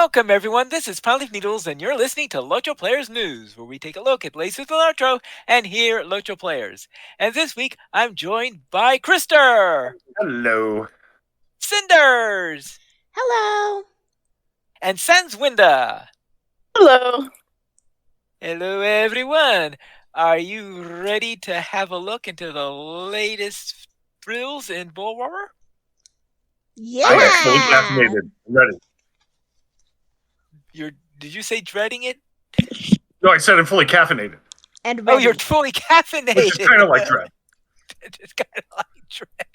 Welcome, everyone. This is Poundleaf Needles, and you're listening to LOTRO Players News, where we take a look at latest with LOTRO and hear LOTRO Players. And this week, I'm joined by Krister, Hello. Cinders, Hello. and Sanswinda. Hello. Hello, everyone. Are you ready to have a look into the latest thrills in Bull Roar? Yeah. I am fully caffeinated. I'm ready. Did you say dreading it? No, I said I'm fully caffeinated. And Oh, ready. you're fully caffeinated. Which is kind of like dread. It's kind of like dread.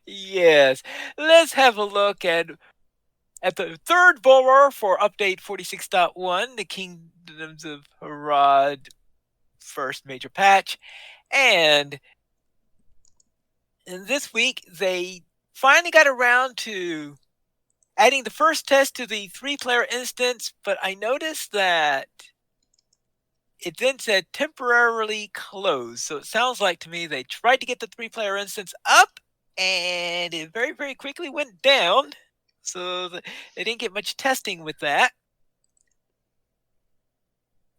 Yes. Let's have a look at the third Bull Roar for update 46.1, the Kingdoms of Harad first major patch. And this week, they finally got around to adding the first test to the 3-player instance, but I noticed that it then said temporarily closed. So it sounds like to me they tried to get the 3-player instance up, and it very, very quickly went down. So they didn't get much testing with that.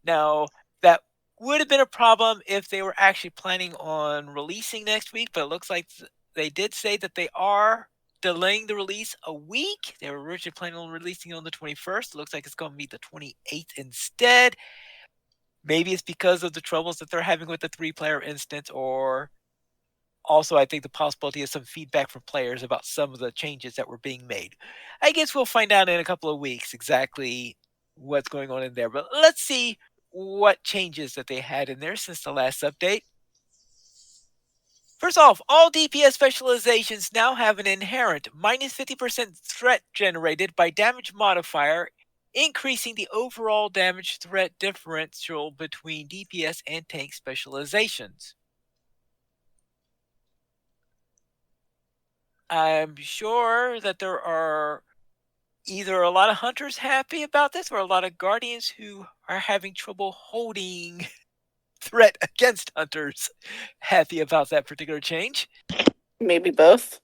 Now, that would have been a problem if they were actually planning on releasing next week, but it looks like they did say that they are delaying the release a week. They were originally planning on releasing it on the 21st. It looks like it's going to be the 28th instead. Maybe it's because of the troubles that they're having with the 3-player instance, or also I think the possibility of some feedback from players about some of the changes that were being made. I guess we'll find out in a couple of weeks exactly what's going on in there. But let's see what changes that they had in there since the last update. First off, all DPS specializations now have an inherent minus 50% threat generated by damage modifier, increasing the overall damage threat differential between DPS and tank specializations. I'm sure that there are either a lot of hunters happy about this or a lot of guardians who are having trouble holding threat against hunters happy about that particular change. Maybe both.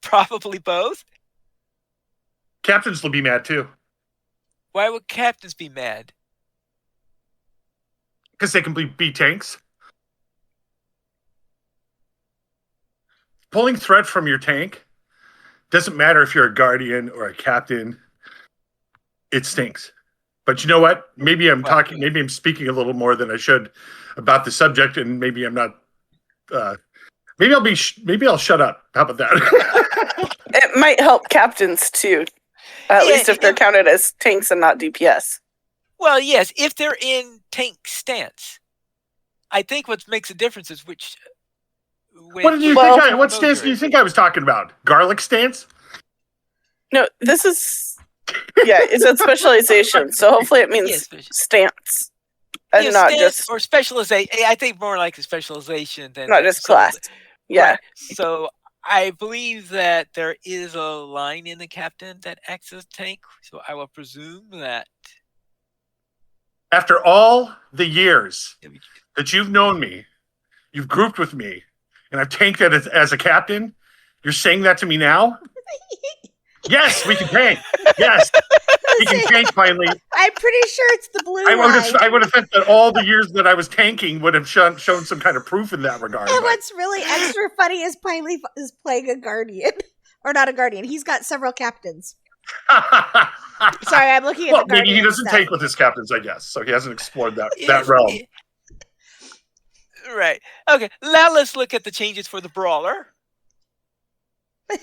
Probably both. Captains will be mad too. Why would captains be mad? Because they can be tanks. Pulling threat from your tank doesn't matter if you're a guardian or a captain. It stinks. But you know what? Maybe I'm speaking a little more than I should about the subject, and maybe I'm not. Maybe I'll shut up. How about that? It might help captains too. At least if they're counted as tanks and not DPS. Well, yes, if they're in tank stance. I think what makes a difference is which. What stance do you think I was talking about? Garlic stance? No, this is. Yeah, it's a specialization, so hopefully it means stance. And not stance just. Or specialization. I think more like a specialization than. Not just class. Yeah. Right. So I believe that there is a line in the captain that acts as tank, so I will presume that. After all the years that you've known me, you've grouped with me, and I've tanked it as a captain, you're saying that to me now? Yes, we can tank. Yes, we can tank finally. I'm pretty sure it's the blue line. I would have thought that all the years that I was tanking would have shown some kind of proof in that regard. And what's really extra funny is Pineleaf is playing a guardian. Or not a guardian. He's got several captains. Sorry, I'm looking at the guardian. Maybe he doesn't tank with his captains, I guess. So he hasn't explored that realm. Right. Okay, now let's look at the changes for the Brawler.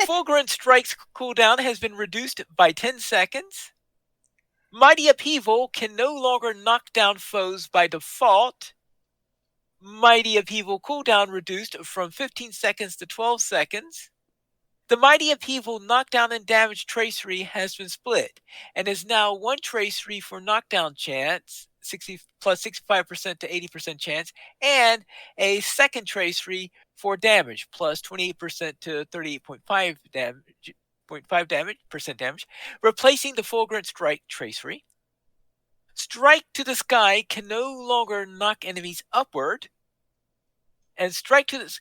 Fulgurant Strike's cooldown has been reduced by 10 seconds. Mighty Upheaval can no longer knock down foes by default. Mighty Upheaval cooldown reduced from 15 seconds to 12 seconds. The Mighty Upheaval knockdown and damage tracery has been split and is now one tracery for knockdown chance, 60 plus 65% to 80% chance, and a second tracery for damage plus 28% to 38.5 damage, replacing the Fulgurant Strike tracery. Strike to the Sky can no longer knock enemies upward, and Strike to the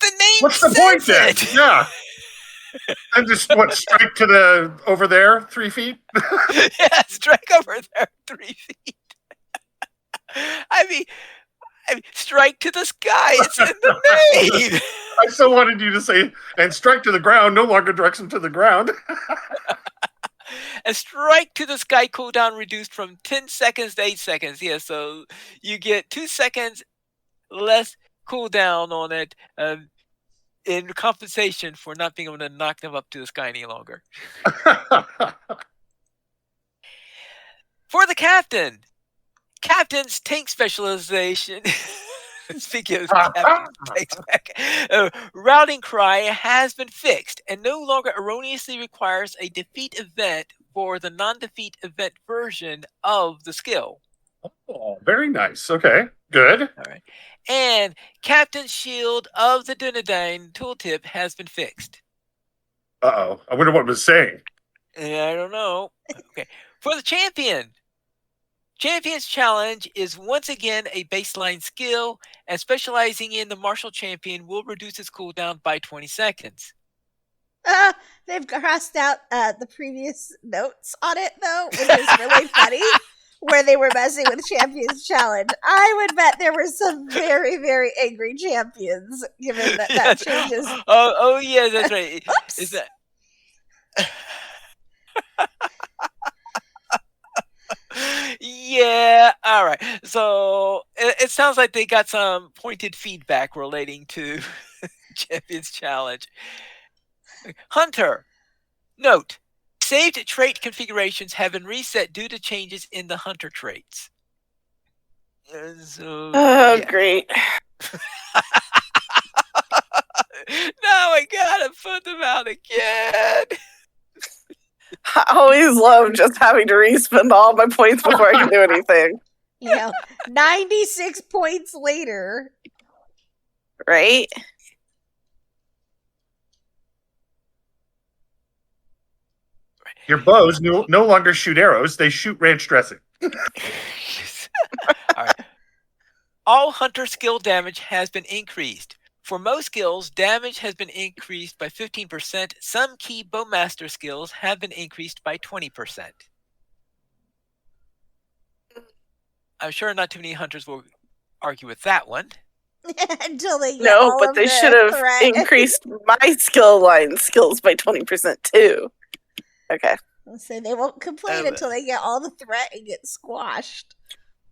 the name. What's the point then? Yeah. And just strike to the over there 3 feet? Yeah, strike over there 3 feet. I mean, strike to the sky. It's in the name. I still wanted you to say, and strike to the ground no longer directs him to the ground. A strike to the sky cooldown reduced from 10 seconds to 8 seconds. Yeah, so you get 2 seconds less cooldown on it in compensation for not being able to knock them up to the sky any longer. For the captain's tank specialization. Speaking of tanks, routing cry has been fixed and no longer erroneously requires a defeat event for the non-defeat event version of the skill. Oh, very nice. Okay, good. All right. And Captain's Shield of the Dunedain tooltip has been fixed. Uh-oh. I wonder what it was saying. I don't know. Okay. For the Champion's Challenge is once again a baseline skill, and specializing in the Martial Champion will reduce its cooldown by 20 seconds. They've crossed out the previous notes on it, though, which is really funny, where they were messing with Champion's Challenge. I would bet there were some very, very angry champions, given that changes. Oh, yeah, that's right. Oops. Is that... Yeah, all right. So it sounds like they got some pointed feedback relating to Champion's Challenge. Hunter, note, saved trait configurations have been reset due to changes in the Hunter traits. Great. Now I gotta put them out again. I always love just having to re-spend all my points before I can do anything. 96 points later. Right? Your bows no longer shoot arrows, they shoot ranch dressing. All right. All Hunter skill damage has been increased. For most skills, damage has been increased by 15%. Some key Bowmaster skills have been increased by 20%. I'm sure not too many hunters will argue with that one. Until they get no, but they should have increased my skill line skills by 20% too. Okay. So they won't complain until they get all the threat and get squashed.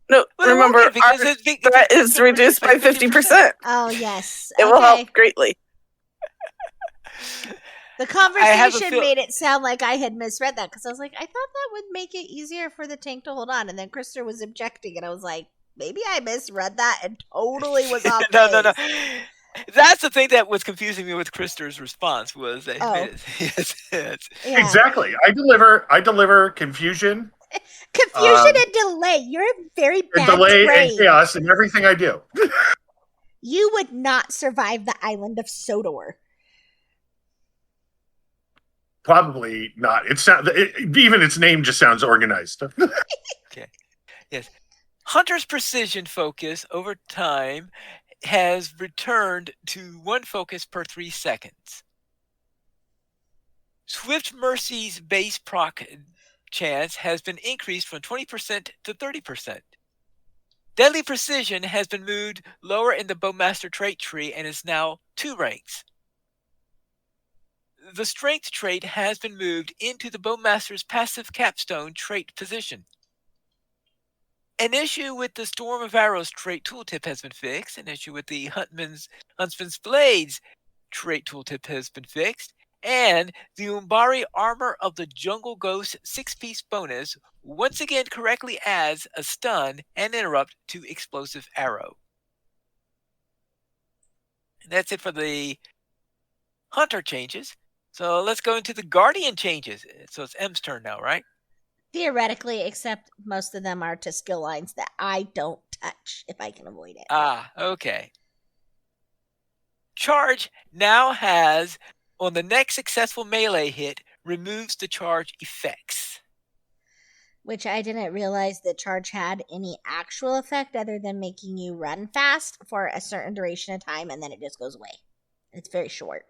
No, remember, our threat is reduced by 50%. Oh, yes. It will help greatly. The conversation made it sound like I had misread that, because I was like, I thought that would make it easier for the tank to hold on. And then Krister was objecting, and I was like, maybe I misread that and totally was off base. No. That's the thing that was confusing me with Krister's response was that yes. Exactly. I deliver confusion. Confusion and delay. You're a very bad delay brain. And chaos in everything I do. You would not survive the island of Sodor. Probably not. Even its name just sounds organized. Okay. Yes. Hunter's precision focus over time has returned to 1 focus per 3 seconds. Swift Mercy's base proc chance has been increased from 20% to 30%. Deadly Precision has been moved lower in the Bowmaster trait tree and is now 2 ranks. The Strength trait has been moved into the Bowmaster's passive capstone trait position. An issue with the Storm of Arrows trait tooltip has been fixed. An issue with the Huntsman's Blades trait tooltip has been fixed. And the Umbari Armor of the Jungle Ghost 6-piece bonus once again correctly adds a stun and interrupt to Explosive Arrow. And that's it for the Hunter changes. So let's go into the Guardian changes. So it's M's turn now, right? Theoretically, except most of them are to skill lines that I don't touch if I can avoid it. Ah, okay. Charge now has, on the next successful melee hit, removes the charge effects. Which I didn't realize that charge had any actual effect other than making you run fast for a certain duration of time, and then it just goes away. It's very short.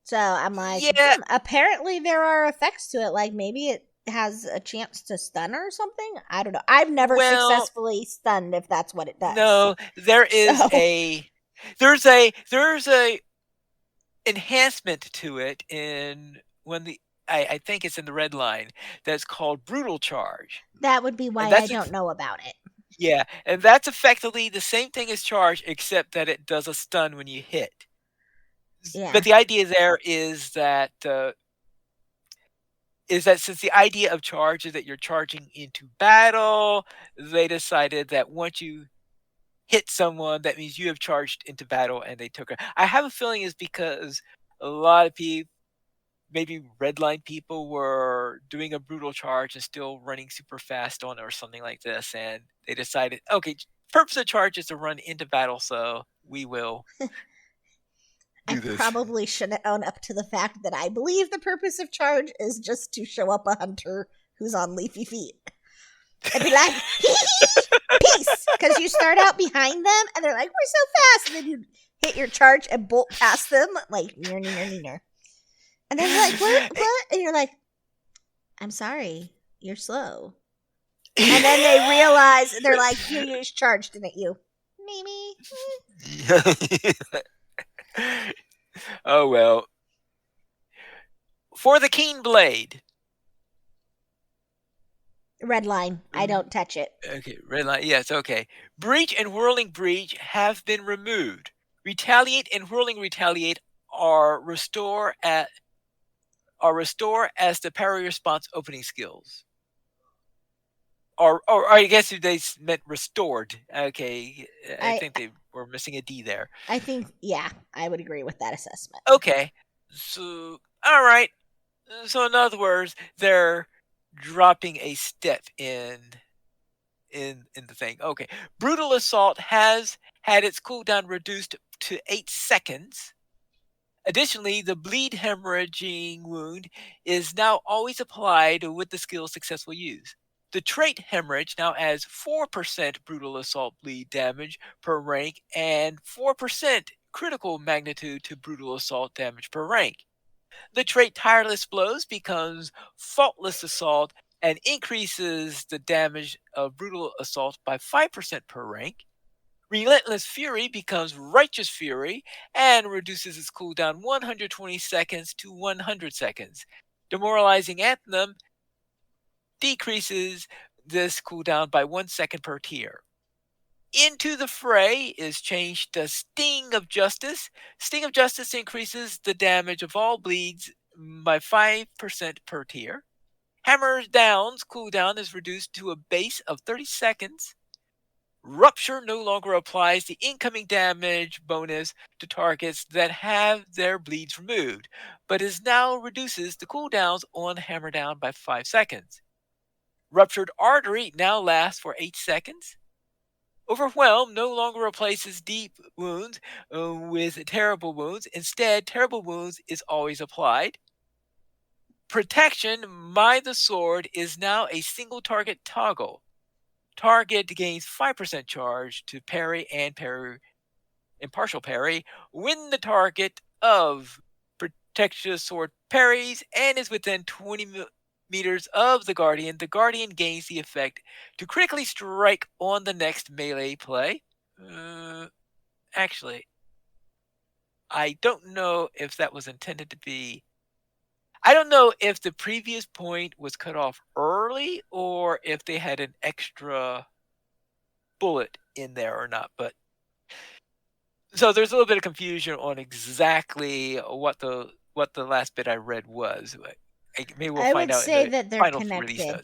So I'm like, Yeah. Apparently there are effects to it. Like maybe it has a chance to stun or something. I don't know. I've never successfully stunned if that's what it does. No, there is there's a enhancement to it in when I think it's in the red line that's called brutal charge. That would be why I don't know about it. Yeah, and that's effectively the same thing as charge, except that it does a stun when you hit. Yeah. But the idea there is that since the idea of charge is that you're charging into battle, they decided that once you hit someone, that means you have charged into battle and they took her. I have a feeling it's because a lot of people, maybe redline people, were doing a brutal charge and still running super fast on it or something like this, and they decided, okay, purpose of charge is to run into battle, so we will do this. Probably shouldn't own up to the fact that I believe the purpose of charge is just to show up a hunter who's on leafy feet. And be like, peace! Because you start out behind them and they're like, we're so fast. And then you hit your charge and bolt past them, like, near. And then you're like, what? And you're like, I'm sorry, you're slow. And then they realize, they're like, you used charge, didn't you? Maybe. Oh, well. For the keen blade. Red line. I don't touch it. Okay, red line. Yes, okay. Breach and whirling breach have been removed. Retaliate and whirling retaliate are restore as the parry response opening skills. Or I guess they meant restored. Okay, I think they were missing a D there. I think, yeah, I would agree with that assessment. Okay, so all right. So in other words, they're dropping a step in the thing. Okay, brutal assault has had its cooldown reduced to 8 seconds. Additionally, the bleed hemorrhaging wound is now always applied with the skill's successful use. The trait hemorrhage now adds 4% brutal assault bleed damage per rank and 4% critical magnitude to brutal assault damage per rank. The trait tireless blows becomes faultless assault and increases the damage of brutal assault by 5% per rank. Relentless Fury becomes Righteous Fury and reduces its cooldown 120 seconds to 100 seconds. Demoralizing Anthem decreases this cooldown by 1 second per tier. Into the Fray is changed to Sting of Justice. Sting of Justice increases the damage of all bleeds by 5% per tier. Hammer Down's cooldown is reduced to a base of 30 seconds. Rupture no longer applies the incoming damage bonus to targets that have their bleeds removed, but now reduces the cooldowns on Hammer Down by 5 seconds. Ruptured Artery now lasts for 8 seconds. Overwhelm no longer replaces deep wounds with terrible wounds. Instead, terrible wounds is always applied. Protection by the Sword is now a single target toggle. Target gains 5% charge to parry and partial parry when the target of Protection Sword parries and is within 20 meters of the Guardian. The Guardian gains the effect to critically strike on the next melee play. Actually, I don't know if that was intended to be. I don't know if the previous point was cut off early or if they had an extra bullet in there or not, but so there's a little bit of confusion on exactly what the last bit I read was. Maybe we'll find out. I would say that they're connected.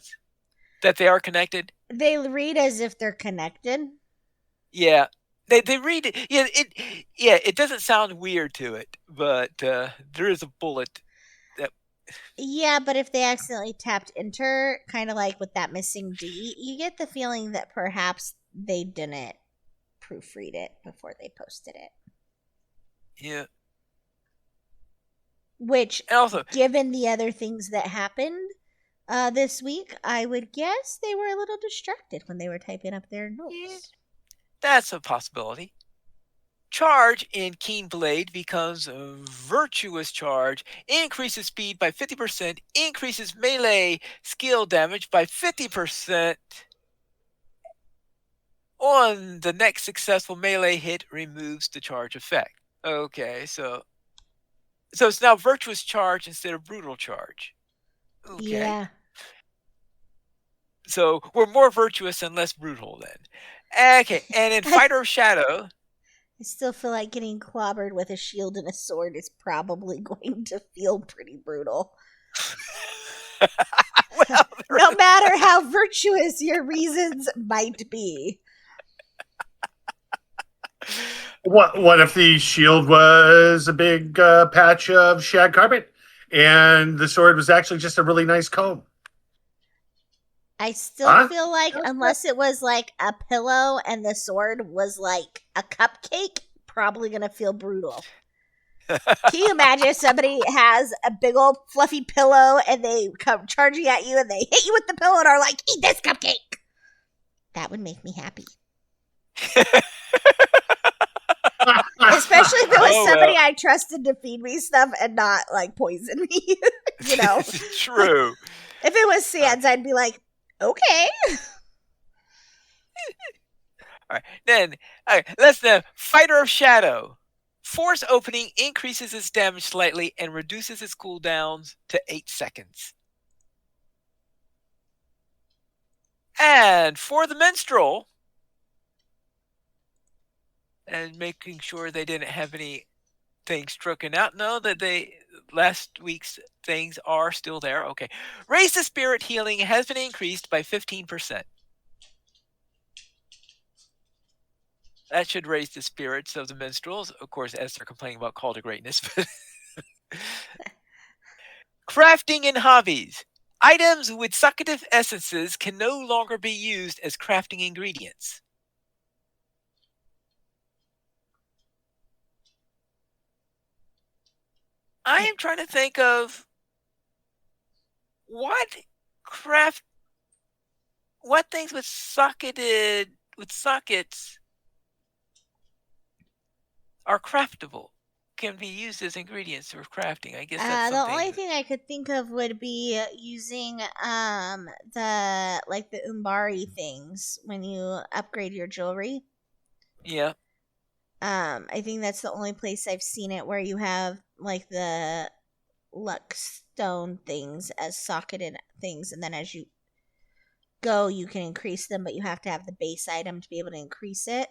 That they are connected. They read as if they're connected. Yeah, they read it. Yeah, it doesn't sound weird to it, but there is a bullet. Yeah, but if they accidentally tapped enter, kind of like with that missing D, you get the feeling that perhaps they didn't proofread it before they posted it. Yeah. Which, and also, given the other things that happened this week, I would guess they were a little distracted when they were typing up their notes. Yeah, that's a possibility. Charge in Keen Blade becomes a Virtuous Charge, increases speed by 50%, increases melee skill damage by 50%. On the next successful melee hit, removes the charge effect. Okay, so it's now Virtuous Charge instead of Brutal Charge. Okay. Yeah. So we're more virtuous and less brutal then. Okay, and in Fighter of Shadow, I still feel like getting clobbered with a shield and a sword is probably going to feel pretty brutal. well, no matter how virtuous your reasons might be. What if the shield was a big patch of shag carpet and the sword was actually just a really nice comb? I still feel like unless it was like a pillow and the sword was like a cupcake, probably gonna feel brutal. Can you imagine if somebody has a big old fluffy pillow and they come charging at you and they hit you with the pillow and are like, eat this cupcake? That would make me happy. Especially if it was somebody I trusted to feed me stuff and not like poison me. You know? True. If it was Sans, I'd be like, okay. All right. Then, let's Fighter of Shadow. Force opening increases its damage slightly and reduces its cooldowns to 8 seconds. And for the Minstrel, and making sure they didn't have anything stricken out. No, that last week's things are still there. Okay. Raise the Spirit healing has been increased by 15%. That should raise the spirits of the minstrels, of course, as they're complaining about Call to Greatness. Crafting and hobbies. Items with succative essences can no longer be used as crafting ingredients. I am trying to think of what things with sockets are craftable, can be used as ingredients for crafting. I guess that's the only thing I could think of would be using the Umbari things when you upgrade your jewelry. Yeah. I think that's the only place I've seen it where you have like the luck stone things as socketed things, and then as you go you can increase them, but you have to have the base item to be able to increase it.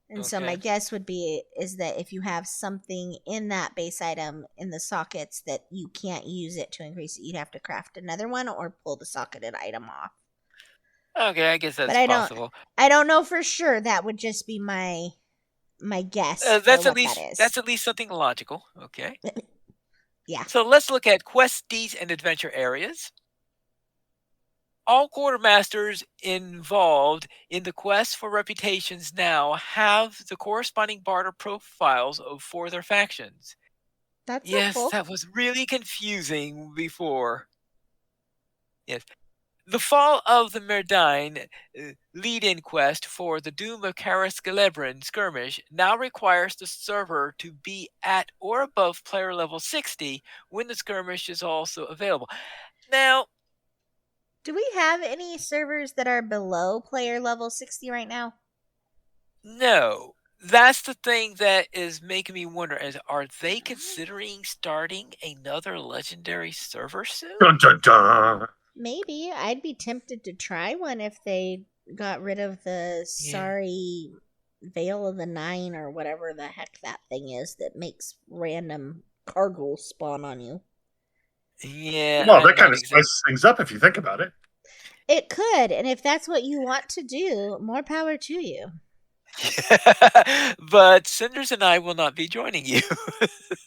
And so my guess would be is that if you have something in that base item in the sockets that you can't use it to increase it, you'd have to craft another one or pull the socketed item off. Okay, I guess that's possible. I don't know for sure. That would just be my guess. That's at least something logical. Okay. Yeah. So let's look at questies and adventure areas. All quartermasters involved in the quest for reputations now have the corresponding barter profiles for their factions. That's helpful. That was really confusing before. Yes. The Fall of the Merdine lead-in quest for the Doom of Karis Gelebrin skirmish now requires the server to be at or above player level 60 when the skirmish is also available. Now, do we have any servers that are below player level 60 right now? No. That's the thing that is making me wonder, are they considering starting another legendary server soon? Dun, dun, dun. Maybe. I'd be tempted to try one if they got rid of the sorry Veil of the Nine or whatever the heck that thing is that makes random cargo spawn on you. Yeah. Well, that kind of spices things up if you think about it. It could, and if that's what you want to do, more power to you. But Cinders and I will not be joining you.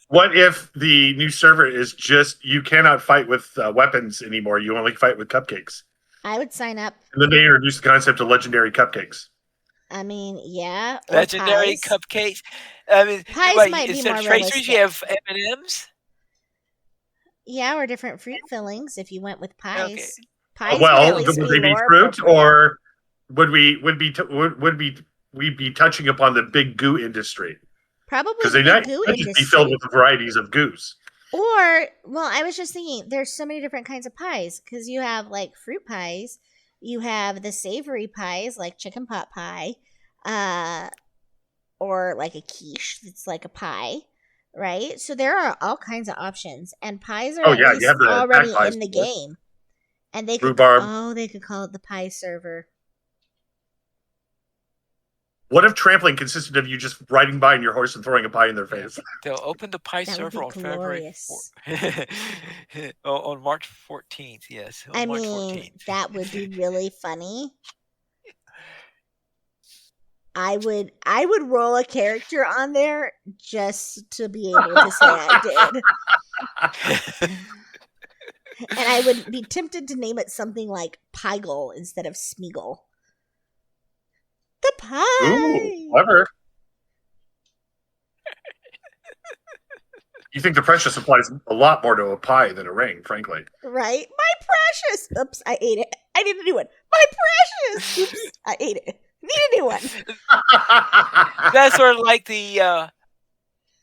What if the new server is just you cannot fight with weapons anymore? You only fight with cupcakes. I would sign up. And then they introduced the concept of legendary cupcakes. I mean, yeah. Legendary cupcakes. I mean, pies might be more tracers, you have M&Ms. Yeah, or different fruit fillings if you went with pies. Okay. Pies would they be fruit, or would we be touching upon the big goo industry? Probably because the they big might goo just be industry. filled with varieties of goose. Or, well, I was just thinking, there's so many different kinds of pies because you have like fruit pies, you have the savory pies like chicken pot pie, or like a quiche that's like a pie, right? So there are all kinds of options, and pies are Oh at yeah, you least have the already pack pies, in the game, and rhubarb. they could call it the pie server. What if trampling consisted of you just riding by on your horse and throwing a pie in their face? They'll open the pie That would server be on February glorious. on March 14th. Yes, on March 14th. That would be really funny. I would roll a character on there just to be able to say I did. And I would be tempted to name it something like Pygel instead of Smeagol. The pie. Ooh, clever. You think the precious applies a lot more to a pie than a ring, frankly. Right? My precious. Oops, I ate it. I need a new one. My precious. Oops, I ate it. Need a new one. That's sort of like the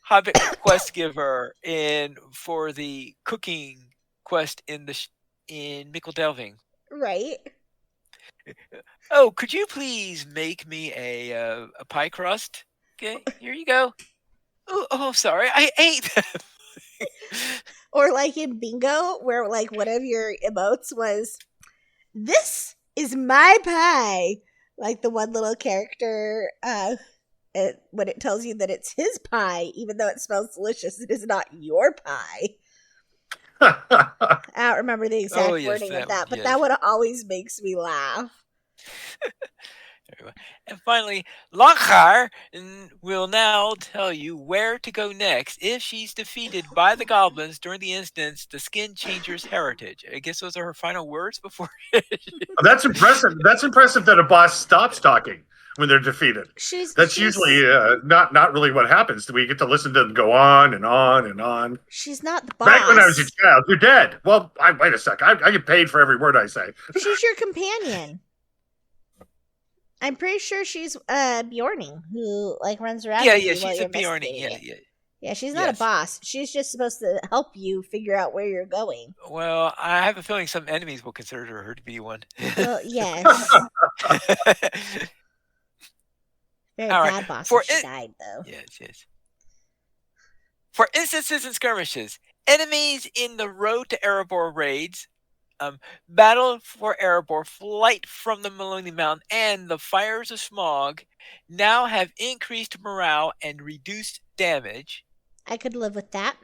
Hobbit quest giver for the cooking quest in Mickle Delving. Right. Oh, could you please make me a pie crust? Okay, here you go. Oh, sorry, I ate them. Or like in Bingo, where like one of your emotes was, "This is my pie." Like the one little character, when it tells you that it's his pie, even though it smells delicious, it is not your pie. I don't remember the exact wording of that, but that one always makes me laugh. And finally, Lockhart will now tell you where to go next if she's defeated by the goblins during the instance, the Skin Changer's Heritage. I guess those are her final words before. That's impressive. That's impressive that a boss stops talking when they're defeated. That's usually not really what happens. We get to listen to them go on and on and on. She's not the boss. Back when I was a child, you're dead. Well, wait a sec. I get paid for every word I say. She's your companion. I'm pretty sure she's Bjorning, who like runs around. Yeah, she's a Bjorning. Yeah, she's not a boss. She's just supposed to help you figure out where you're going. Well, I have a feeling some enemies will consider her to be one. Well, yes. Very bad boss. She died, though. Yes. For instances and skirmishes, enemies in the Road to Erebor raids, Battle for Erebor, Flight from the Millennium Mountain, and the Fires of Smog now have increased morale and reduced damage. I could live with that.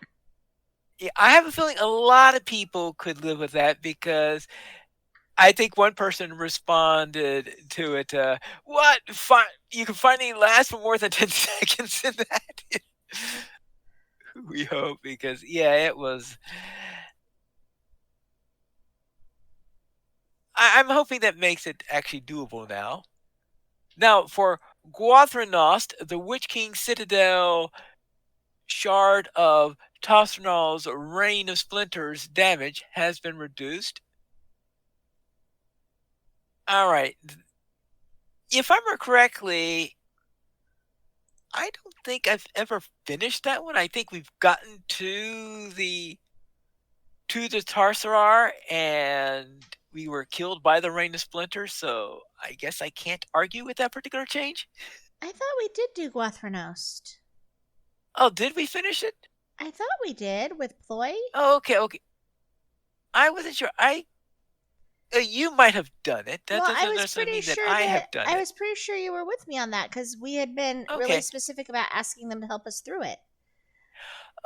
Yeah, I have a feeling a lot of people could live with that because I think one person responded to it, what? You can finally last for more than 10 seconds in that? We hope, because, it was... I'm hoping that makes it actually doable now. Now, for Guathrenost, the Witch King Citadel Shard of Tosnal's Rain of Splinters damage has been reduced. All right. If I remember correctly, I don't think I've ever finished that one. I think we've gotten to the Tarsarar, and we were killed by the Rain of Splinters, so I guess I can't argue with that particular change. I thought we did do Guathrenost. Oh, did we finish it? I thought we did with Ploy. Oh, okay. I wasn't sure. You might have done it. That doesn't necessarily mean that I have done it. I was pretty sure you were with me on that because we had been really specific about asking them to help us through it.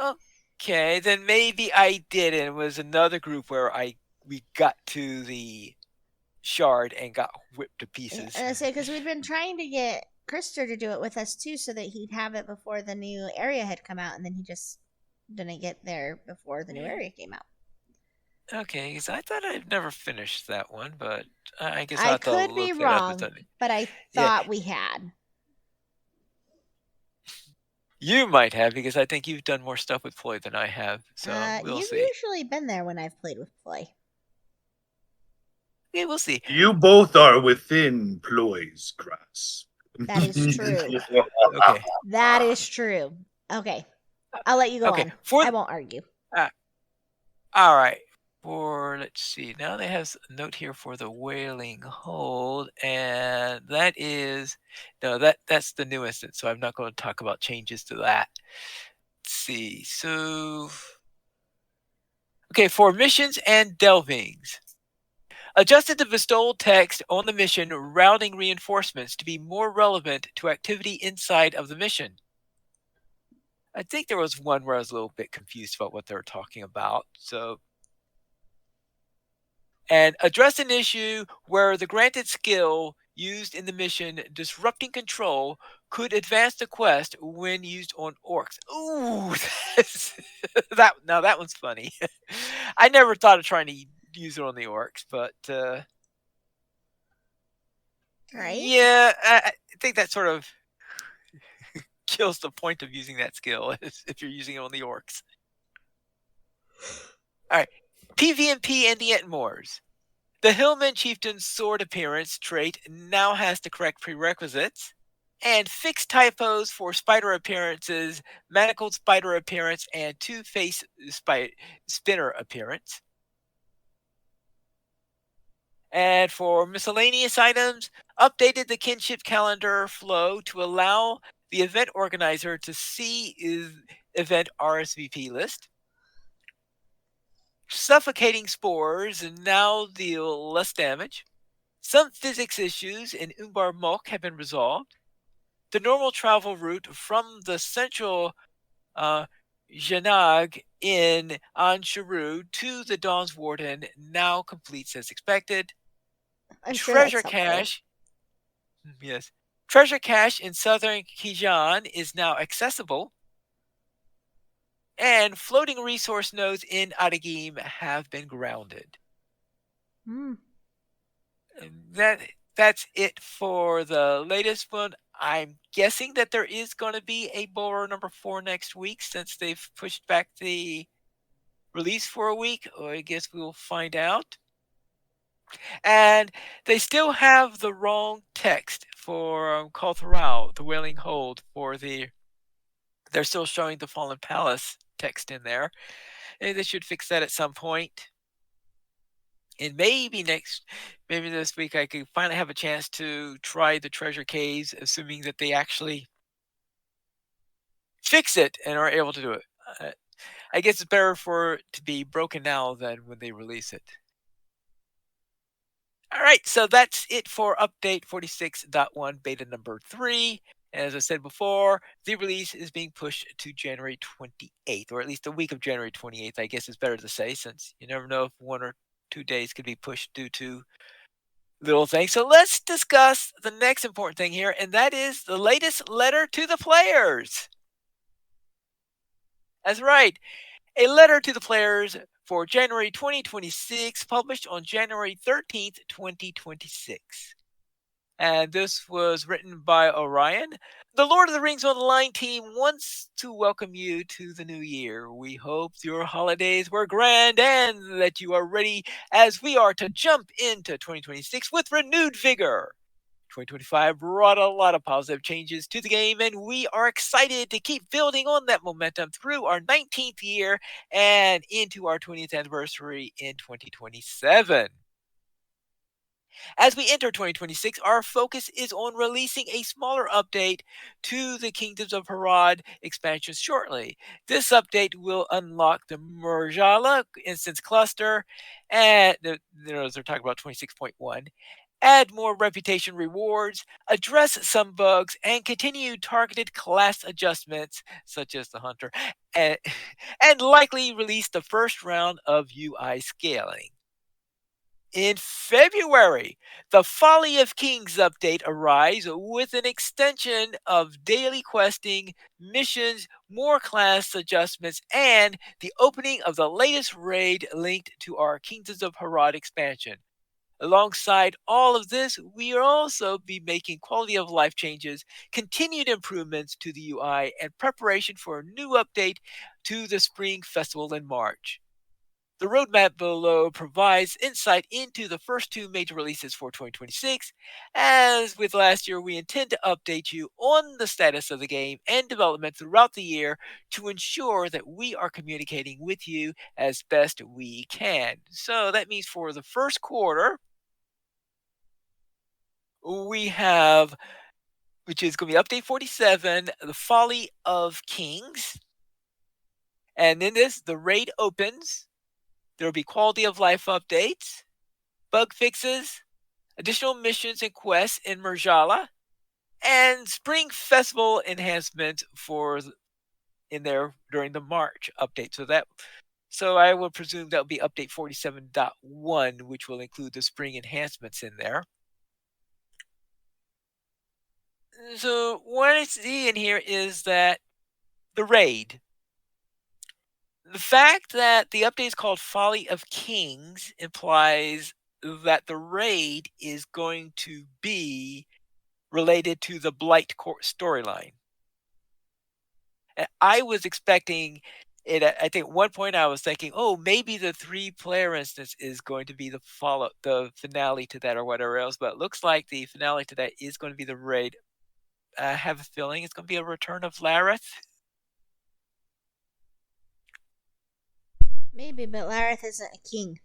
Okay, then maybe I did, and it was another group where we got to the shard and got whipped to pieces. And I say because we'd been trying to get Krister to do it with us too, so that he'd have it before the new area had come out, and then he just didn't get there before the new area came out. Okay, because I thought I'd never finished that one, but I guess I could be wrong, but I thought we had. You might have, because I think you've done more stuff with Ploy than I have. So we'll see. You've usually been there when I've played with Ploy. Yeah, we'll see. You both are within Ploy's grasp. That is true. Okay. That is true. Okay. I'll let you go on. I won't argue. All right. Let's see. Now they have a note here for the Wailing Hold, and that's the new instance. So I'm not going to talk about changes to that. Let's see. So, okay, for missions and delvings. Adjusted the bestowal text on the mission, routing reinforcements to be more relevant to activity inside of the mission. I think there was one where I was a little bit confused about what they were talking about. And address an issue where the granted skill used in the mission disrupting control could advance the quest when used on orcs. Ooh, that one's funny. I never thought of trying to use it on the orcs, but right? Yeah, I think that sort of kills the point of using that skill if you're using it on the orcs. All right, PvP and the Entmoors. The Hillman Chieftain's sword appearance trait now has the correct prerequisites, and fixed typos for spider appearances, manacled spider appearance, and two-face spinner appearance. And for miscellaneous items, updated the kinship calendar flow to allow the event organizer to see event RSVP list. Suffocating spores now deal less damage. Some physics issues in Umbar Mok have been resolved. The normal travel route from the central Janag in Ansharu to the Dawn's Warden now completes as expected. I'm Treasure sure that's cache. Yes. Treasure cache in southern Kijan is now accessible. And floating resource nodes in Adagim have been grounded. That's it for the latest one. I'm guessing that there is going to be a Borer number 4 next week since they've pushed back the release for a week. I guess we will find out. And they still have the wrong text for Koltharau, the Wailing Hold, they're still showing the Fallen Palace text in there. And they should fix that at some point. And maybe this week, I could finally have a chance to try the treasure caves, assuming that they actually fix it and are able to do it. I guess it's better for it to be broken now than when they release it. All right, so that's it for update 46.1 beta number 3. As I said before, the release is being pushed to January 28th, or at least the week of January 28th, I guess is better to say, since you never know if 1 or 2 days could be pushed due to little things. So let's discuss the next important thing here, and that is the latest letter to the players. That's right. A letter to the players for January 2026, published on January 13th, 2026. And this was written by Orion. The Lord of the Rings Online team wants to welcome you to the new year. We hope your holidays were grand and that you are ready as we are to jump into 2026 with renewed vigor. 2025 brought a lot of positive changes to the game, and we are excited to keep building on that momentum through our 19th year and into our 20th anniversary in 2027. As we enter 2026, our focus is on releasing a smaller update to the Kingdoms of Harad expansion shortly. This update will unlock the Murjala instance cluster, and they're talking about 26.1. Add more reputation rewards, address some bugs, and continue targeted class adjustments, such as the Hunter, and likely release the first round of UI scaling. In February, the Folly of Kings update arrives with an extension of daily questing, missions, more class adjustments, and the opening of the latest raid linked to our Kingdoms of Harad expansion. Alongside all of this, we will also be making quality of life changes, continued improvements to the UI, and preparation for a new update to the Spring Festival in March. The roadmap below provides insight into the first 2 major releases for 2026. As with last year, we intend to update you on the status of the game and development throughout the year to ensure that we are communicating with you as best we can. So that means for the first quarter, we have, which is going to be update 47, The Folly of Kings. And in this, the raid opens. There will be quality of life updates, bug fixes, additional missions and quests in Merjala, and Spring Festival enhancement in there during the March update. So I will presume that will be update 47.1, which will include the spring enhancements in there. So what I see in here is that the raid. The fact that the update is called Folly of Kings implies that the raid is going to be related to the Blight storyline. I was expecting it. I think at one point I was thinking, oh, maybe the 3-player instance is going to be the finale to that or whatever else. But it looks like the finale to that is going to be the raid. I have a feeling it's going to be a return of Lareth. Maybe, but Lareth isn't a king.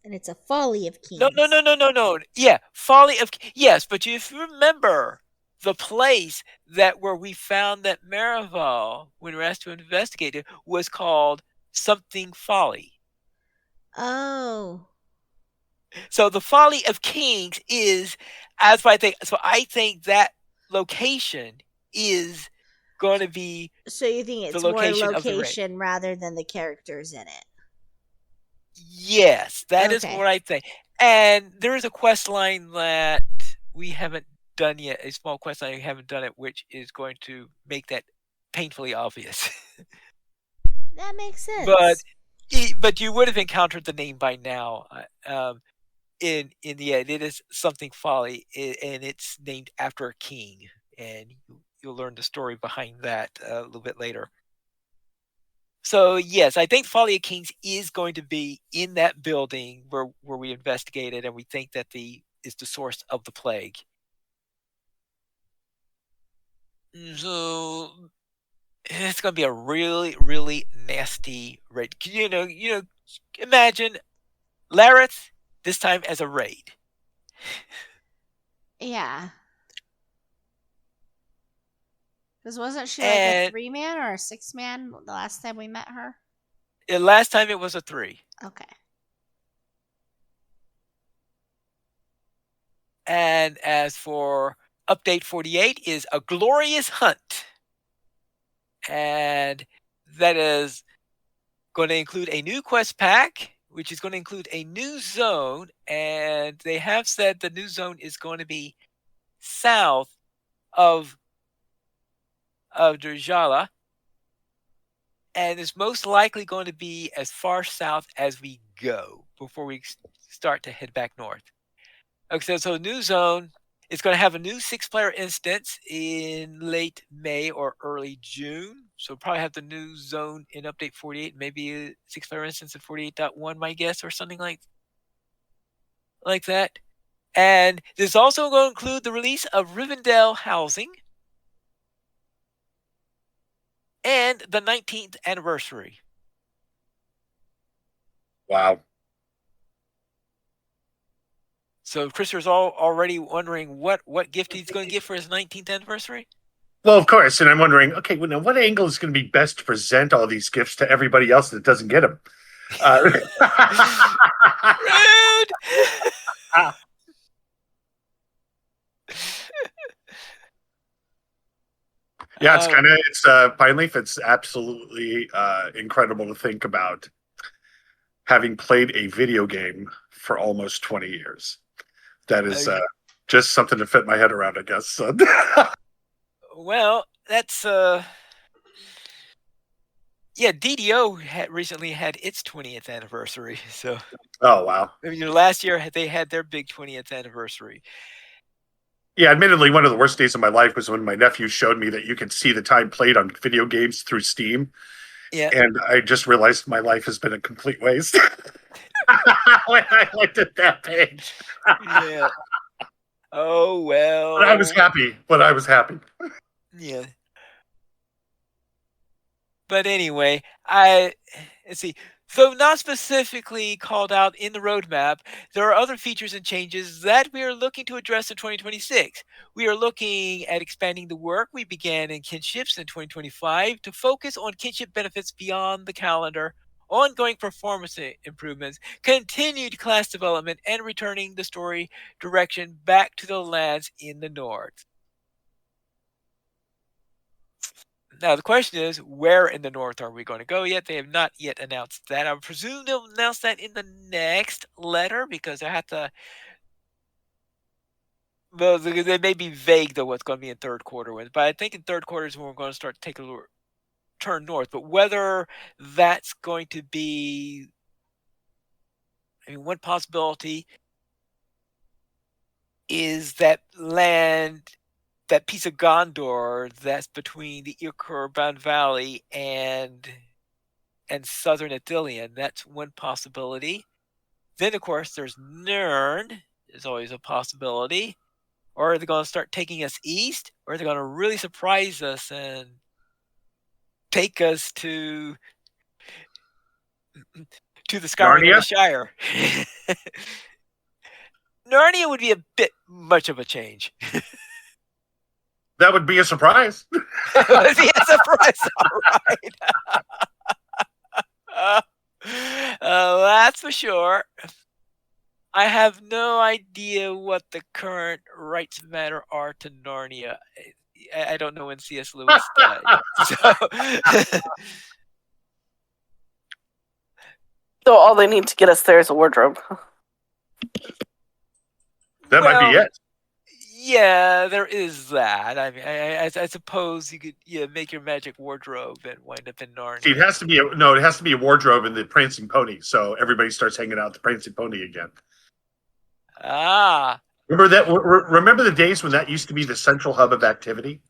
And it's a folly of kings. No. Yeah, Folly of... Yes, but if you remember, the place where we found that Marival, when we were asked to investigate it, was called something Folly. Oh. So the Folly of Kings is, as I think... So I think that location is going to be... So you think it's more location rather than the characters in it? Yes, that is what I think. And there is a quest line that we haven't done yet, a small quest line we haven't done it, which is going to make that painfully obvious. That makes sense. But you would have encountered the name by now. In the end, it is something Folly, and it's named after a king, and you'll learn the story behind that a little bit later. So yes, I think Folly of Kings is going to be in that building where we investigated, and we think that is the source of the plague. So it's going to be a really, really nasty raid. Imagine Lareth this time as a raid. Yeah. Because wasn't she like a 3-man or a 6-man the last time we met her? Last time it was a 3. Okay. And as for update 48 is A Glorious Hunt. And that is going to include a new quest pack, which is going to include a new zone. And they have said the new zone is going to be south of Drjala, and it's most likely going to be as far south as we go before we start to head back north. Okay, so new zone is going to have a new 6-player instance in late May or early June. So we'll probably have the new zone in update 48, maybe a 6-player instance in 48.1, my guess, or something like that. And this is also going to include the release of Rivendell Housing and the 19th anniversary. Wow. So Christopher's already wondering what gift he's going to get for his 19th anniversary? Well, of course. And I'm wondering, okay, well, now what angle is going to be best to present all these gifts to everybody else that doesn't get them? Rude! Yeah, it's Pine Leaf. It's absolutely incredible to think about having played a video game for almost 20 years. That is just something to fit my head around, I guess. Well, that's DDO recently had its 20th anniversary. So, oh wow! Last year they had their big 20th anniversary. Yeah, admittedly, one of the worst days of my life was when my nephew showed me that you can see the time played on video games through Steam. Yeah. And I just realized my life has been a complete waste when I looked at that page. Yeah. Oh well. But I was happy. Yeah. But anyway, let's see. Though not specifically called out in the roadmap, there are other features and changes that we are looking to address in 2026. We are looking at expanding the work we began in kinships in 2025 to focus on kinship benefits beyond the calendar, ongoing performance improvements, continued class development, and returning the story direction back to the lands in the north. Now the question is, where in the north are we going to go yet? They have not yet announced that. I presume they'll announce that in the next letter because they have to. Well, they may be vague though what's going to be in third quarter, but I think in third quarter is when we're going to start taking a turn north. But whether that's going to be, one possibility is that land, that piece of Gondor that's between the Irkor-Bound Valley and southern Ithilien. That's one possibility. Then, of course, there's Nirn is always a possibility. Or are they going to start taking us east? Or are they going to really surprise us and take us to the scouring of the Shire? Narnia would be a bit much of a change. That would be a surprise. It would be a surprise, all right. That's for sure. I have no idea what the current rights matter are to Narnia. I don't know when C.S. Lewis died. So all they need to get us there is a wardrobe. That might be it. Yeah, there is that. I mean, I suppose you could make your magic wardrobe and wind up in Narnia. See, it has to be a wardrobe in the Prancing Pony, so everybody starts hanging out at the Prancing Pony again. Ah. Remember the days when that used to be the central hub of activity?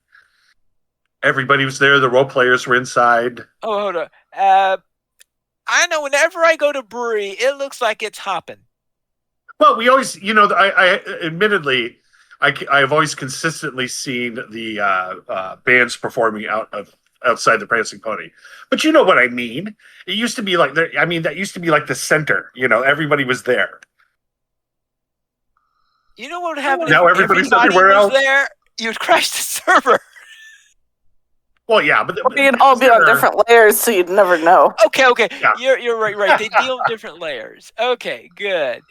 Everybody was there. The role players were inside. Oh, hold on. I know whenever I go to Brewery, it looks like it's hopping. Well, we always, I admittedly, I've always consistently seen the bands performing outside the Prancing Pony. But you know what I mean? It used to be like that used to be like the center. Everybody was there. You know what would happen now if everybody's everybody everywhere was else? there? You'd crash the server. Well, yeah, but we'd all be on different layers, so you'd never know. Okay. Yeah. You're right. They deal with different layers. Okay, good.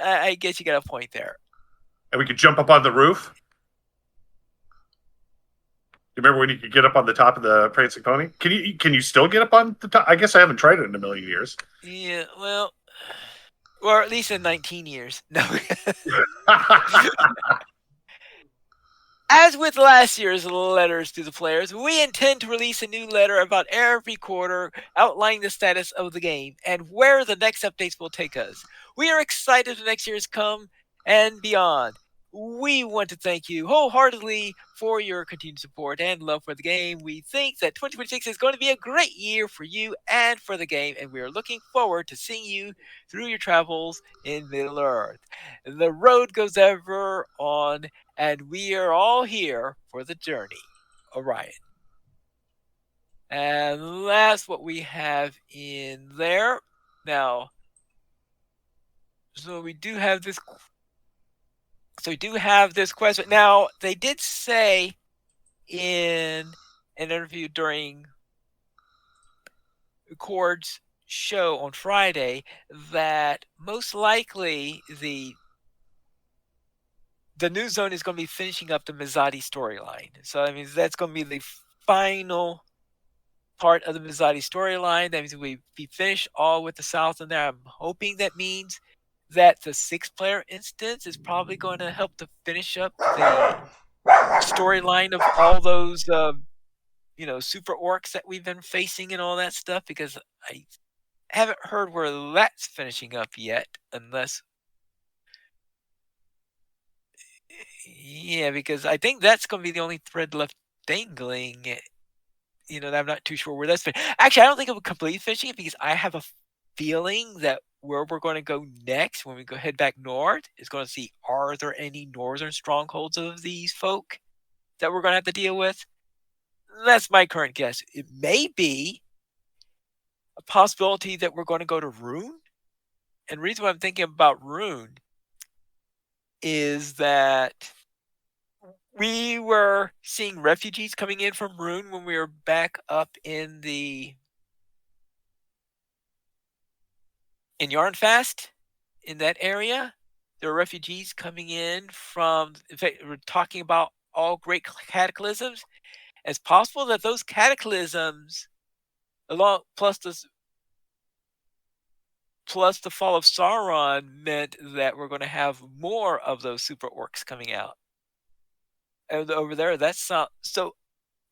I guess you got a point there. And we could jump up on the roof. You remember when you could get up on the top of the Prancing Pony? Can you still get up on the top? I guess I haven't tried it in a million years. Yeah, well, or at least in 19 years. No. As with last year's letters to the players, we intend to release a new letter about every quarter outlining the status of the game and where the next updates will take us. We are excited for next year's come and beyond. We want to thank you wholeheartedly for your continued support and love for the game. We think that 2026 is going to be a great year for you and for the game, and we are looking forward to seeing you through your travels in Middle-earth. The road goes ever on, and we are all here for the journey. Orion. And that's what we have in there. Now, so we do have this question. Now, they did say in an interview during Cord's show on Friday that most likely the New Zone is going to be finishing up the Mizadi storyline. So, I mean, that's going to be the final part of the Mizadi storyline. That means we finished all with the South in there. I'm hoping that means that the 6-player instance is probably going to help to finish up the storyline of all those, super orcs that we've been facing and all that stuff, because I haven't heard where that's finishing up yet, unless... Yeah, because I think that's going to be the only thread left dangling I'm not too sure where that's been. Actually, I don't think it would completely finishing it because I have a feeling that where we're going to go next when we go head back north is going to see, are there any northern strongholds of these folk that we're going to have to deal with? That's my current guess. It may be a possibility that we're going to go to Rune. And the reason why I'm thinking about Rune is that we were seeing refugees coming in from Rune when we were back up in Yarnfast, in that area. There are refugees coming in in fact, we're talking about all great cataclysms. It's possible that those cataclysms, plus the fall of Sauron, meant that we're going to have more of those super orcs coming out. And over there, that's not so.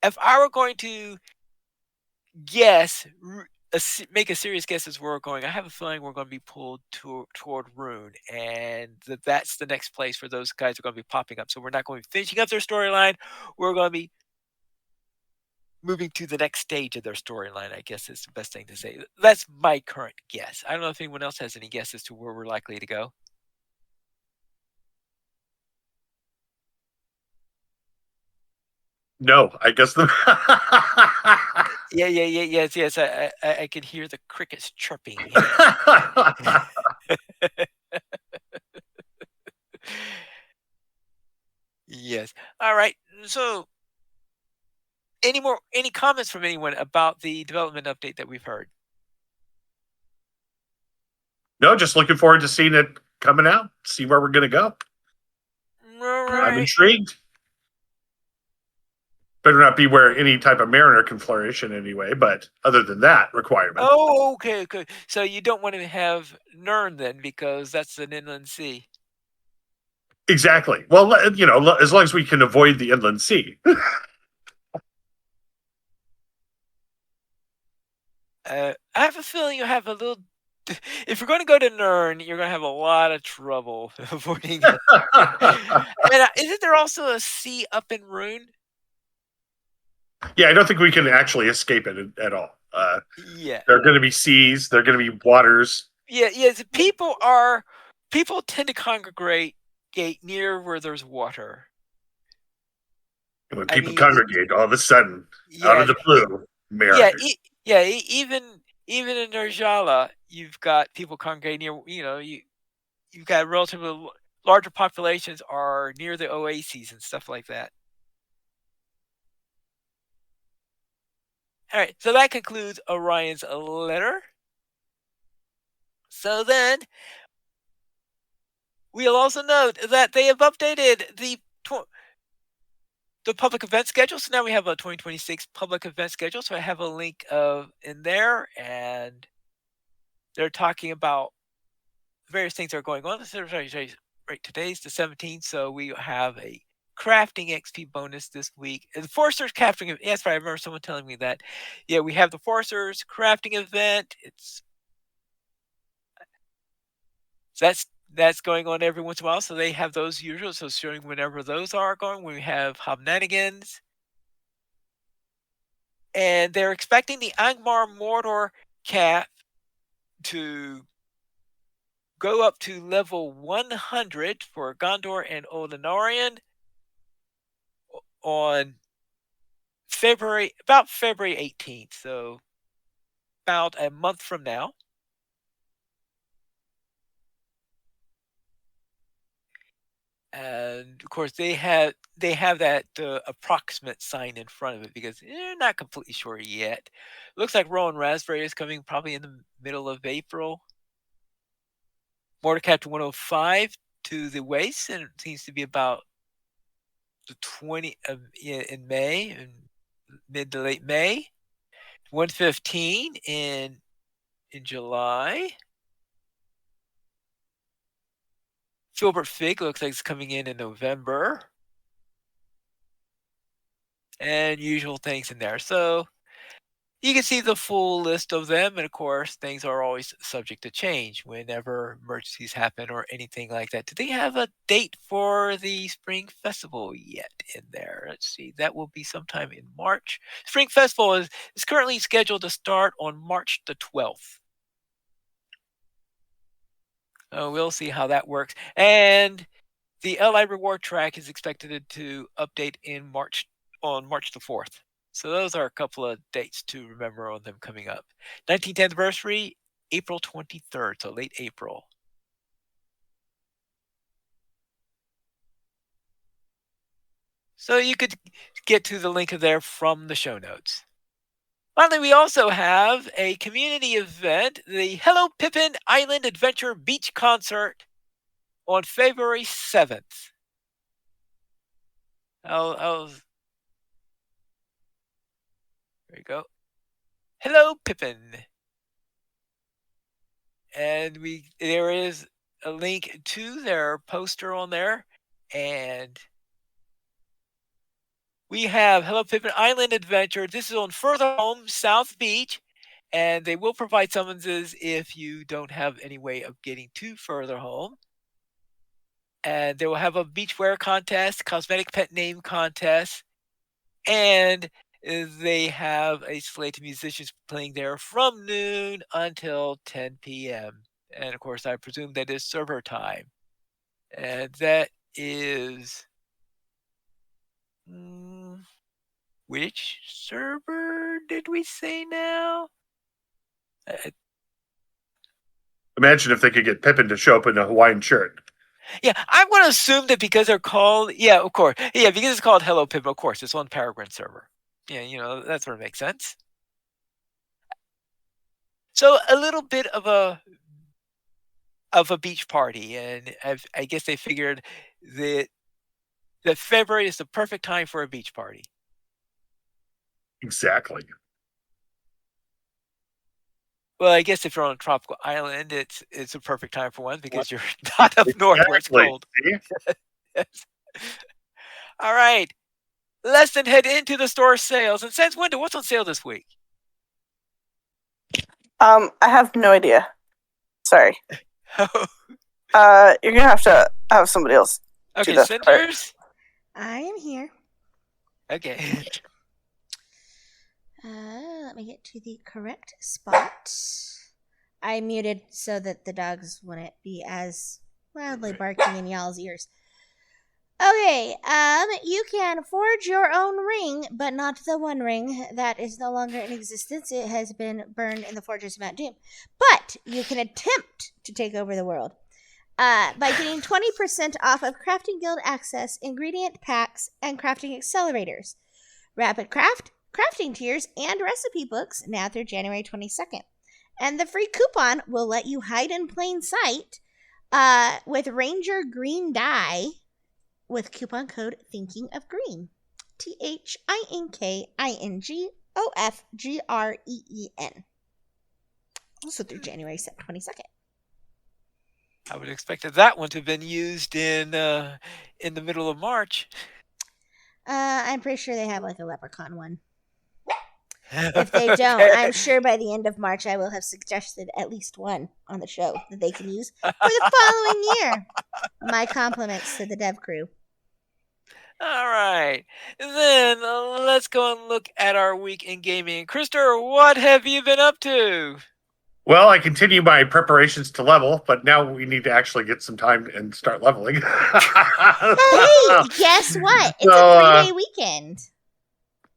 If I were going to guess, make a serious guess as where we're going, I have a feeling we're going to be pulled toward Rune, and that's the next place where those guys are going to be popping up. So we're not going to be finishing up their storyline. We're going to be moving to the next stage of their storyline, I guess is the best thing to say. That's my current guess. I don't know if anyone else has any guesses to where we're likely to go. No, I guess the. Yes. I can hear the crickets chirping. Yes. All right. So, any comments from anyone about the development update that we've heard? No, just looking forward to seeing it coming out. See where we're going to go. All right. I'm intrigued. Better not be where any type of mariner can flourish in any way, but other than that requirement. Oh, okay. So you don't want to have Nern then, because that's an inland sea. Exactly. Well, as long as we can avoid the inland sea. I have a feeling you have a little. If you're going to go to Nern, you're going to have a lot of trouble avoiding it. And isn't there also a sea up in Rune? Yeah, I don't think we can actually escape it at all. Yeah, there are going to be seas. There are going to be waters. Yeah. People tend to congregate near where there's water. And when people congregate, all of a sudden, out of the blue, mariners. Even in Nerjala, you've got people congregating near. You've got relatively larger populations are near the oases and stuff like that. All right, so that concludes Orion's letter. So then, we'll also note that they have updated the public event schedule. So now we have a 2026 public event schedule. So I have a link in there, and they're talking about various things that are going on. Right, today's the 17th, so we have a crafting XP bonus this week. The Foresters crafting. Yes, right. I remember someone telling me that. Yeah, we have the Foresters crafting event. That's going on every once in a while. So they have those usual. So showing whenever those are going. We have Hobnanigans. And they're expecting the Angmar Mordor cap to go up to level 100 for Gondor and Oldenorian on about February 18th. So about a month from now. And of course, they have that approximate sign in front of it because they're not completely sure yet. Looks like Rowan Raspberry is coming probably in the middle of April. Mordecai to 105 to the waist, and it seems to be about the 20 in May, in mid to late May. 115 in July. Filbert Fig looks like it's coming in November. And usual things in there. So, You can see the full list of them, and of course, things are always subject to change whenever emergencies happen or anything like that. Do they have a date for the Spring Festival yet in there? Let's see. That will be sometime in March. Spring Festival is currently scheduled to start on March the 12th. We'll see how that works. And the LI Reward Track is expected to update on March the 4th. So those are a couple of dates to remember on them coming up. 19th anniversary, April 23rd, so late April. So you could get to the link there from the show notes. Finally, we also have a community event, the Hello Pippin Island Adventure Beach Concert on February 7th. There you go. Hello, Pippin. And there is a link to their poster on there. And we have Hello Pippin Island Adventure. This is on Further Home, South Beach. And they will provide summonses if you don't have any way of getting to Further Home. And they will have a beachwear contest, cosmetic pet name contest, and they have a slate of musicians playing there from noon until 10 p.m. And of course, I presume that is server time. And that is. Which server did we say now? Imagine if they could get Pippin to show up in a Hawaiian shirt. Yeah, I'm going to assume that because they're called, yeah, of course. Yeah, because it's called Hello Pippin, of course, it's on Peregrine server. Yeah, that sort of makes sense. So a little bit of a beach party, and I guess they figured that February is the perfect time for a beach party. Exactly. Well, I guess if you're on a tropical island, it's a perfect time for one because you're not up north where it's cold. Yes. All right. Let's then head into the store sales. And since Wendell, what's on sale this week? I have no idea. Sorry. You're gonna have to have somebody else. Okay, Cinders. I am here. Okay. Let me get to the correct spot. I muted so that the dogs wouldn't be as loudly barking in y'all's ears. Okay, you can forge your own ring, but not the one ring that is no longer in existence. It has been burned in the Fortress of Mount Doom. But you can attempt to take over the world by getting 20% off of Crafting Guild Access, ingredient packs, and crafting accelerators. Rapid Craft, crafting tiers, and recipe books now through January 22nd. And the free coupon will let you hide in plain sight with Ranger Green Dye with coupon code Thinking of Green. THINKINGOFGREEN. Also through January 22nd. I would have expected that one to have been used in the middle of March. I'm pretty sure they have like a leprechaun one. If they don't, I'm sure by the end of March I will have suggested at least one on the show that they can use for the following year. My compliments to the dev crew. All right. Then let's go and look at our week in gaming. Krister, what have you been up to? Well, I continue my preparations to level, but now we need to actually get some time and start leveling. Hey, guess what? It's a 3-day weekend.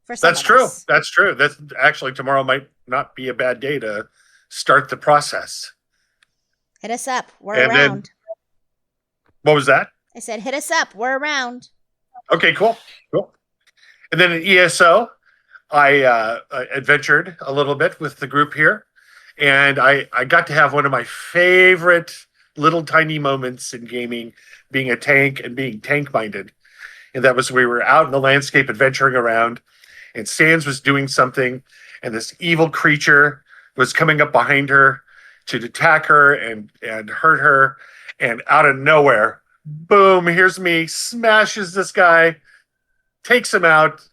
For some That's true. That's true. That's actually tomorrow might not be a bad day to start the process. Hit us up. We're around. Then, what was that? I said, hit us up. We're around. Okay, cool. And then in ESO, I adventured a little bit with the group here. And I got to have one of my favorite little tiny moments in gaming, being a tank and being tank-minded. And that was we were out in the landscape adventuring around, and Sans was doing something, and this evil creature was coming up behind her to attack her and hurt her. And out of nowhere, boom, here's me, smashes this guy, takes him out,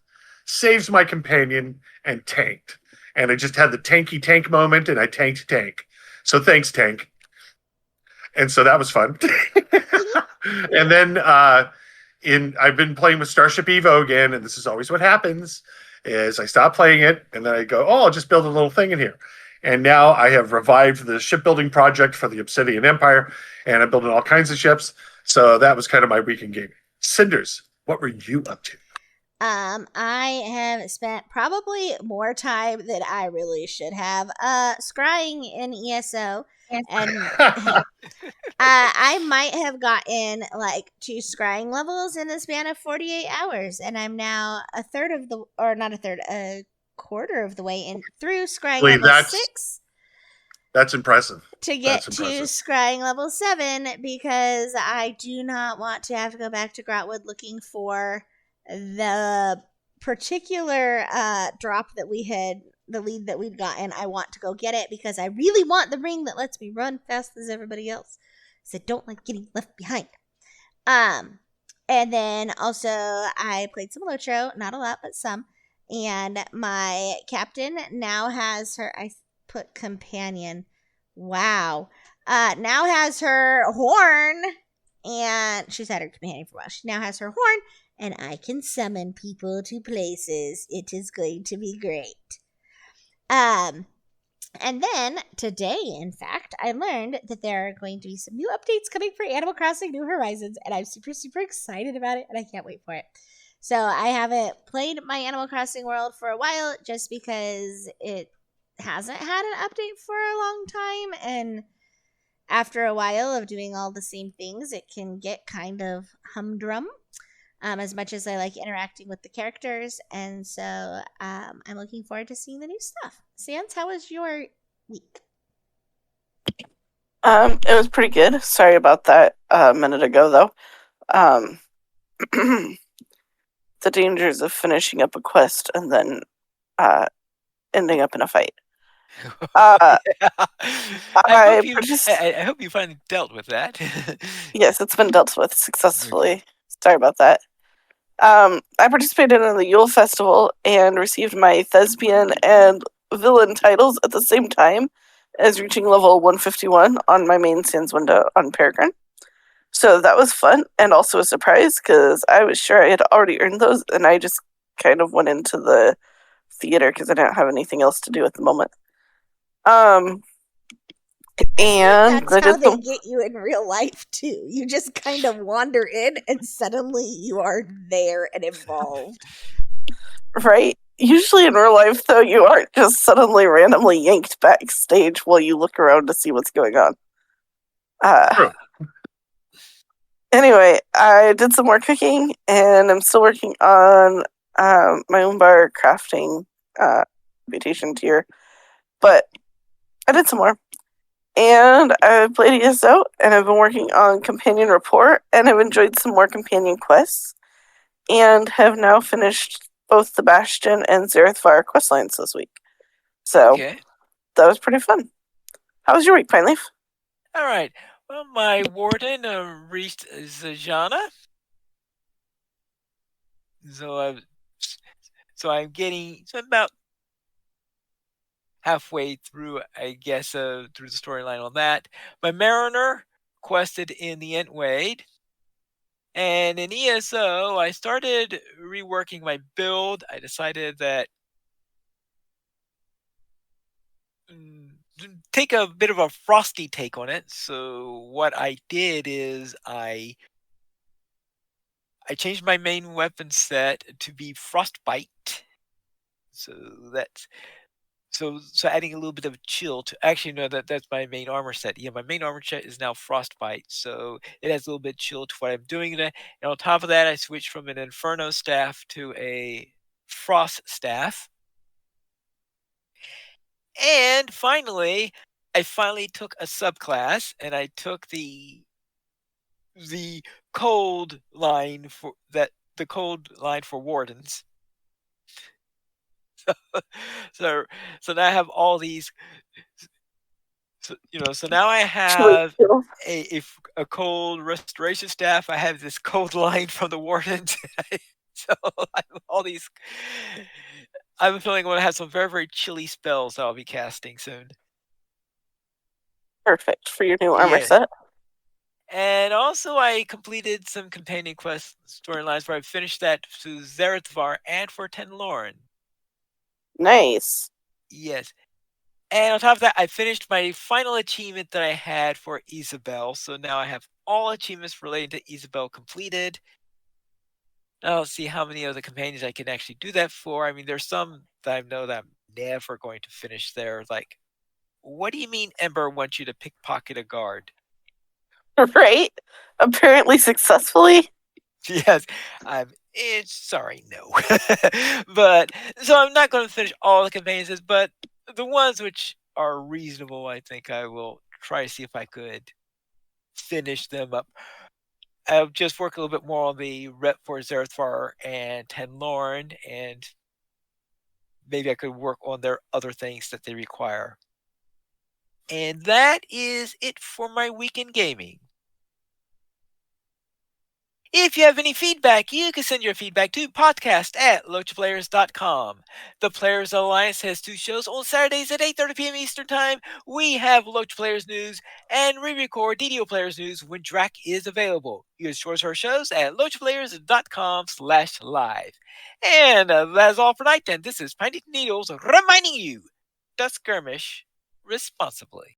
saves my companion, and tanked. and I just had the tanky tank moment, and I tanked tank. So thanks, tank. And so that was fun. And then I've been playing with Starship Evo again, and this is always what happens: is I stop playing it, and then I go, oh, I'll just build a little thing in here. And now I have revived the shipbuilding project for the Obsidian Empire, and I'm building all kinds of ships. So that was kind of my weekend game. Cinders, what were you up to? I have spent probably more time than I really should have scrying in ESO, and I might have gotten like 2 scrying levels in the span of 48 hours, and I'm now a quarter of the way in through scrying level 6. That's impressive. To get to scrying level 7, because I do not want to have to go back to Grotwood looking for the particular drop that we had, the lead that we'd gotten. I want to go get it because I really want the ring that lets me run fast as everybody else. So I don't like getting left behind. And then also I played some LOTRO, not a lot, but some. And my captain now has her, I put companion. Wow. Now has her horn, and she's had her companion for a while. She now has her horn, and I can summon people to places. It is going to be great. And then today, in fact, I learned that there are going to be some new updates coming for Animal Crossing New Horizons, and I'm super, super excited about it, and I can't wait for it. So I haven't played my Animal Crossing world for a while just because it hasn't had an update for a long time, and after a while of doing all the same things, it can get kind of humdrum. As much as I like interacting with the characters, and so I'm looking forward to seeing the new stuff. Sans, how was your week? It was pretty good. Sorry about that a minute ago, though. The dangers of finishing up a quest and then ending up in a fight. I hope you finally dealt with that. Yes, it's been dealt with successfully. Okay. Sorry about that. I participated in the Yule Festival and received my thespian and villain titles at the same time as reaching level 151 on my main Sans window on Peregrine. So that was fun and also a surprise because I was sure I had already earned those, and I just kind of went into the theater because I didn't have anything else to do at the moment. And that's how they get you in real life too. You just kind of wander in and suddenly you are there and involved. Right? Usually in real life, though, you aren't just suddenly randomly yanked backstage while you look around to see what's going on. Anyway, I did some more cooking, and I'm still working on my own bar crafting mutation tier. But I did some more. And I've played ESO, and I've been working on Companion Report, and I've enjoyed some more companion quests, and have now finished both the Bastion and Zarethfire questlines this week. So that was pretty fun. How was your week, Pineleaf? All right. Well, my warden reached Zajana. So I'm about halfway through, I guess, through the storyline on that. My Mariner quested in the Entwade. And in ESO, I started reworking my build. I decided that take a bit of a frosty take on it. So what I did is I changed my main weapon set to be Frostbite. So that's so adding a little bit of chill to actually no that's my main armor set. Yeah, my main armor set is now Frostbite, so it has a little bit chill to what I'm doing there. And on top of that, I switched from an Inferno staff to a Frost staff. And finally, I took a subclass, and I took the cold line for wardens. So now I have all these. So now I have a cold restoration staff. I have this cold line from the wardens. So I have all these. I have a feeling I'm going to have some very, very chilly spells that I'll be casting soon. Perfect for your new armor Yeah. set. And also, I completed some companion quest storylines where I finished that to Zarethvar and for Tenlorn. Nice. Yes. And on top of that, I finished my final achievement that I had for Isabel. So now I have all achievements relating to Isabel completed. Now let's see how many of the companions I can actually do that for. I mean, there's some that I know that I'm never going to finish there. Like, what do you mean Ember wants you to pickpocket a guard? Right? Apparently successfully. Yes, it's sorry, no. But so I'm not going to finish all the companions, but the ones which are reasonable, I think I will try to see if I could finish them up. I'll just work a little bit more on the rep for Zerthvar and Tenlorn, and maybe I could work on their other things that they require. And that is it for my weekend gaming. If you have any feedback, you can send your feedback to podcast@lotraplayers.com. The Players Alliance has 2 shows on Saturdays at 8:30 p.m. Eastern Time. We have Lotra Players News, and we record DDO Players News when Drac is available. You can source our shows at lotraplayers.com/live. And that's all for tonight then. This is Piney Needles reminding you to skirmish responsibly.